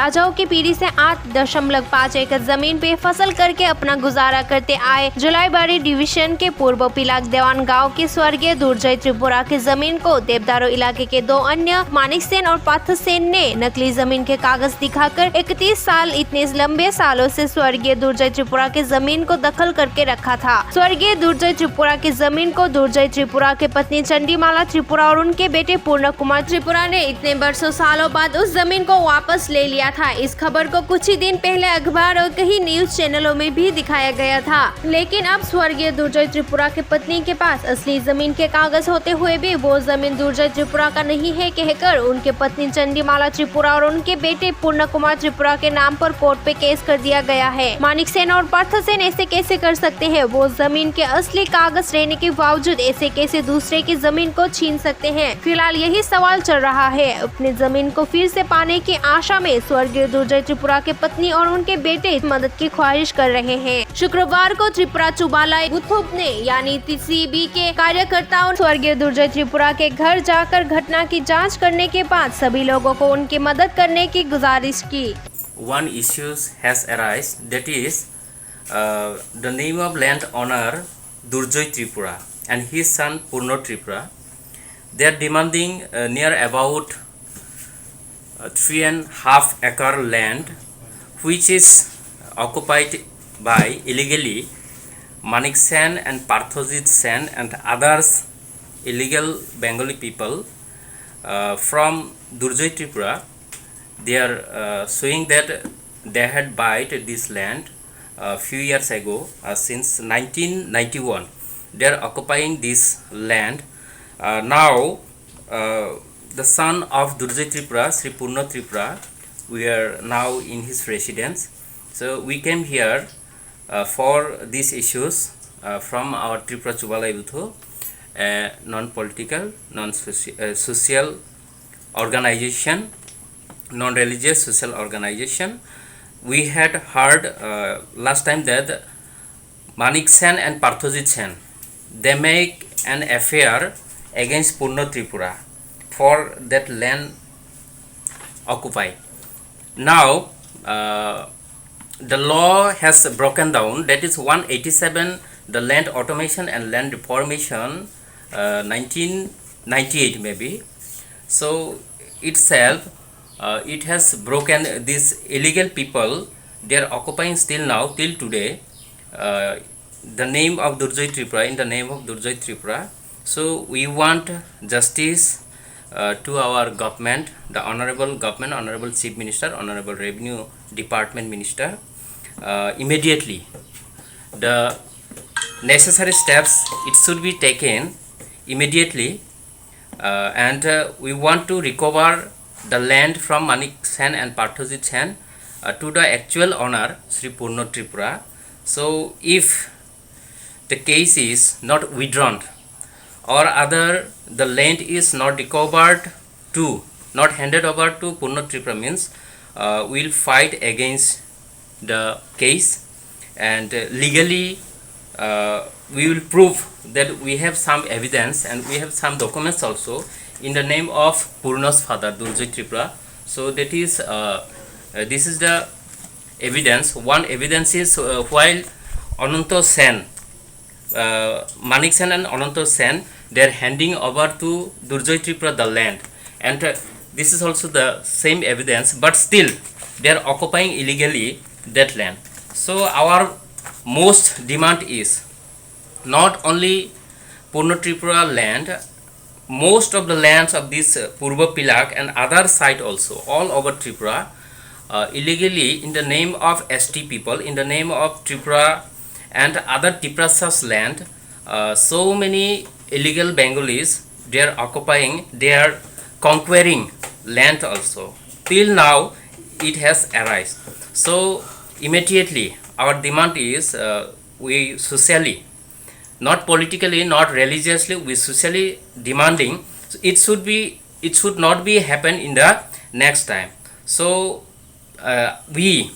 राजाओं की पीढ़ी से 8.5 एकड़ जमीन पे फसल करके अपना गुजारा करते आए। जुलाईबाड़ी डिवीजन के पूर्व पिलाक देवान गांव के स्वर्गीय दुर्जय त्रिपुरा की जमीन को देवदारो इलाके के दो अन्य मानिक सेन और पार्थ सेन ने नकली जमीन के कागज दिखाकर 31 साल इतने लंबे सालों से स्वर्गीय दुर्जय त्रिपुरा की जमीन को दखल करके रखा था। स्वर्गीय दुर्जय त्रिपुरा की जमीन को दुर्जय त्रिपुरा के पत्नी चंडीमाला त्रिपुरा और उनके बेटे पूर्ण कुमार त्रिपुरा ने इतने वर्षों सालों बाद उस जमीन को वापस ले लिया था। इस खबर को कुछ ही दिन पहले अखबार और कई न्यूज चैनलों में भी दिखाया गया था, लेकिन अब स्वर्गीय दुर्जय त्रिपुरा के पत्नी के पास असली जमीन के कागज होते हुए भी वो जमीन दुर्जय त्रिपुरा का नहीं है कहकर उनके पत्नी चंडीमाला त्रिपुरा और उनके बेटे पूर्ण कुमार त्रिपुरा के नाम पर कोर्ट पे केस कर दिया गया है। मानिक सेन और पार्थ सेन ऐसे कैसे कर सकते हैं? वो जमीन के असली कागज रहने के बावजूद ऐसे कैसे दूसरे की जमीन को छीन सकते हैं? फिलहाल यही सवाल चल रहा है। अपनी जमीन को फिर से पाने की आशा में स्वर्गीय दुर्जय त्रिपुरा के पत्नी और उनके बेटे मदद की ख्वाहिश कर रहे हैं। शुक्रवार को त्रिपुरा चुबालाई बुथुप ने यानी TCB के कार्यकर्ताओं स्वर्गीय दुर्जय त्रिपुरा के घर जाकर घटना की जांच करने के बाद सभी लोगों को उनकी मदद करने की गुजारिश की। One issue has arisen, that is the name of land owner Durjoy Tripura and his son Purno Tripura. They are demanding near about 3.5 acre land, which is occupied by illegally Manik Sen and Parthojit Sen and others illegal Bengali people from Durjoy Tripura. They are showing that they had bought this land a few years ago, since 1991. They are occupying this land. Now, the son of Durjay Tripura, Sri Purno Tripura, we are now in his residence. So we came here for these issues from our Tripura Chubalai Buthu, a non-political, non-social organization, non-religious social organization. We had heard last time that Manik Sen and Parthojit Sen, they make an affair against Purno Tripura for that land occupied. Now the law has broken down, that is 187, the Land Automation and Land Reformation 1998 maybe. So itself it has broken these illegal people. They are occupying still now till today the name of Durjay Tripura, in the name of Durjay Tripura. So we want justice to our government, the honorable government, honorable chief minister, honorable revenue department minister. Immediately the necessary steps it should be taken immediately, and we want to recover the land from Manik Sen and Parthojit Sen to the actual owner Sri Purno Tripura. So if the case is not withdrawn or other the land is not recovered to, not handed over to Purno Tripura, means we will fight against the case, and legally we will prove that we have some evidence and we have some documents also in the name of Purno's father Durjay Tripura. So that is this is the evidence. One evidence is while Ananto Sen, Manik Sen and Ananto Sen, they are handing over to Durjay Tripura the land, and this is also the same evidence, but still they are occupying illegally that land. So our most demand is not only Purno Tripura land, most of the lands of this Purva Pilak and other site also all over Tripura illegally in the name of ST people, in the name of Tripura and other Triprasa's land. So many illegal Bengalis, they are occupying, they are conquering land also. Till now it has arisen. So immediately our demand is we socially, not politically, not religiously, we socially demanding it should not be happen in the next time. So we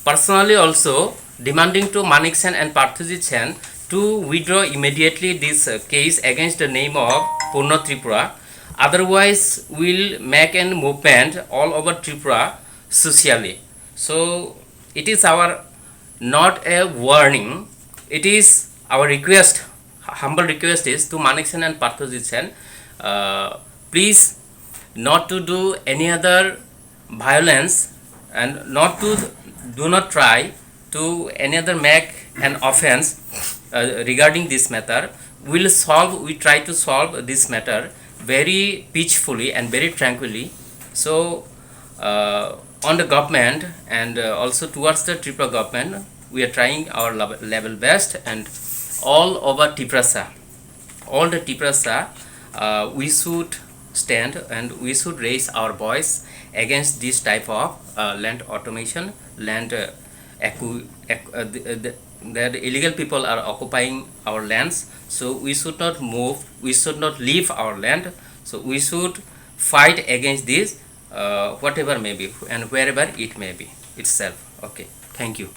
personally also demanding to Manik Sen and Parthojit Sen to withdraw immediately this case against the name of Purno Tripura. Otherwise we'll make a movement all over Tripura socially. So it is our not a warning, it is our request, humble request is to Maniksen and Parthojit, please not to do any other violence and not to do not try to any other make an offense regarding this matter. We try to solve this matter very peacefully and very tranquilly. So on the government and also towards the Tripura government, we are trying our level best, and all over Tiprasa, all the Tiprasa, we should stand and we should raise our voice against this type of land automation, land that illegal people are occupying our lands. So we should not move, we should not leave our land. So we should fight against this, whatever may be and wherever it may be itself. Okay, thank you.